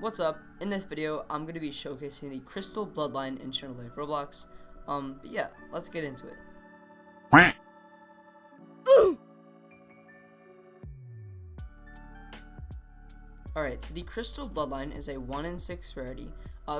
What's up? In this video, I'm going to be showcasing the Crystal Bloodline in SHINDO ROBLOX. But yeah, let's get into it. Alright, so the Crystal Bloodline is a 1 in 6 rarity,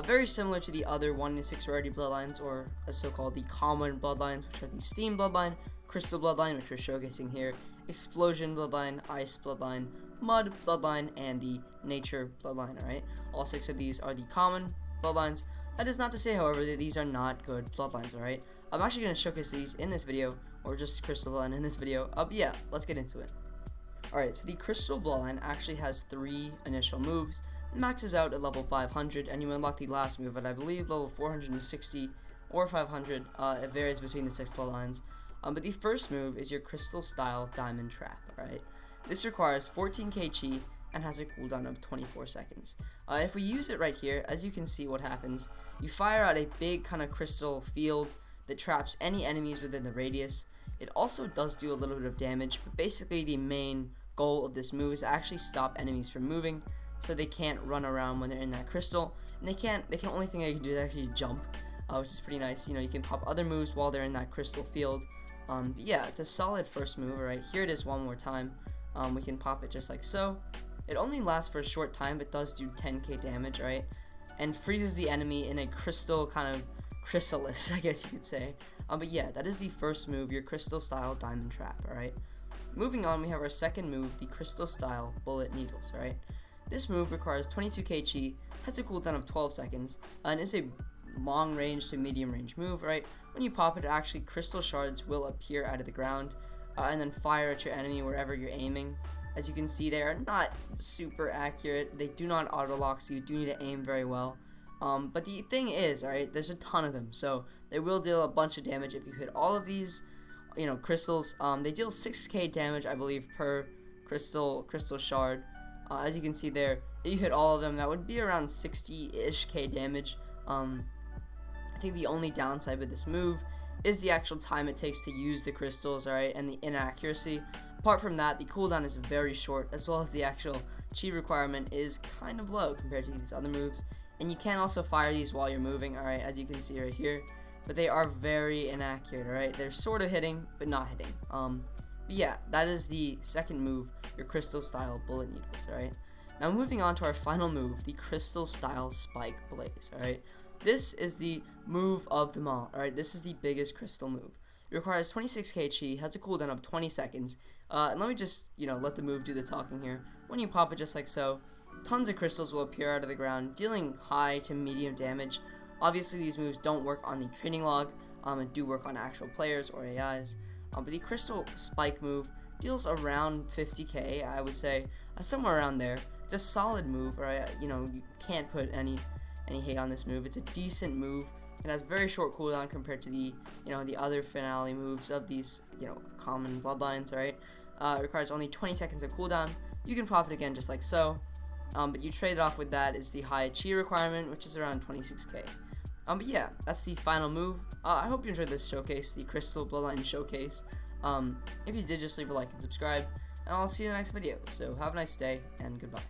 very similar to the other 1 in 6 rarity bloodlines, or as so-called the common bloodlines, which are the Steam Bloodline, Crystal Bloodline, which we're showcasing here, Explosion Bloodline, Ice Bloodline, Mud Bloodline, and the Nature Bloodline. Alright, all 6 of these are the common bloodlines. That is not to say, however, that these are not good bloodlines. Alright, I'm actually going to showcase these in this video, or just Crystal Bloodline in this video. But yeah, let's get into it. Alright, so the Crystal Bloodline actually has 3 initial moves, maxes out at level 500, and you unlock the last move at, I believe, level 460 or 500. It varies between the 6 bloodlines. But the first move is your Crystal Style Diamond Trap. Alright, this requires 14k chi and has a cooldown of 24 seconds. If we use it right here, as you can see what happens, you fire out a big kind of crystal field that traps any enemies within the radius. It also does do a little bit of damage, but basically the main goal of this move is to actually stop enemies from moving, so they can't run around when they're in that crystal, and the only thing they can do is actually jump, which is pretty nice. You know, you can pop other moves while they're in that crystal field. But yeah, it's a solid first move. Right here it is one more time. We can pop it just like so. It only lasts for a short time, but does do 10k damage, right? And freezes the enemy in a crystal kind of chrysalis, I guess you could say. But yeah, that is the first move, your Crystal Style Diamond Trap. Alright, moving on, we have our second move, the Crystal Style Bullet Needles. Alright, this move requires 22k chi, has a cooldown of 12 seconds, and is a long range to medium range move. Right, when you pop it, actually crystal shards will appear out of the ground, and then fire at your enemy wherever you're aiming. As you can see, they are not super accurate. They do not auto lock, so you do need to aim very well. But the thing is, alright, there's a ton of them, so they will deal a bunch of damage if you hit all of these, you know, crystals. They deal 6k damage, I believe, per crystal shard. As you can see there, if you hit all of them, that would be around 60-ish k damage. I think the only downside with this move is the actual time it takes to use the crystals, alright, and the inaccuracy. Apart from that, the cooldown is very short, as well as the actual chi requirement is kind of low compared to these other moves. And you can also fire these while you're moving, alright, as you can see right here. But they are very inaccurate, alright? They're sort of hitting, but not hitting. But yeah, that is the second move, your Crystal Style Bullet Needles, alright? Now moving on to our final move, the Crystal Style Spike Blaze, alright? This is the move of them all, alright? This is the biggest crystal move. It requires 26k chi, has a cooldown of 20 seconds. And let me just, you know, let the move do the talking here. When you pop it just like so, tons of crystals will appear out of the ground, dealing high to medium damage. Obviously, these moves don't work on the training log, and do work on actual players or AIs. But the Crystal Spike move deals around 50k, I would say, somewhere around there. It's a solid move, right? You know, you can't put any hate on this move. It's a decent move. It has very short cooldown compared to the, you know, the other finale moves of these, you know, common bloodlines, right? It requires only 20 seconds of cooldown. You can pop it again just like so. But you trade it off with that is the high chi requirement, which is around 26k. But yeah, that's the final move. I hope you enjoyed this showcase, the Crystal Bloodline showcase. If you did, just leave a like and subscribe, and I'll see you in the next video. So have a nice day, and goodbye.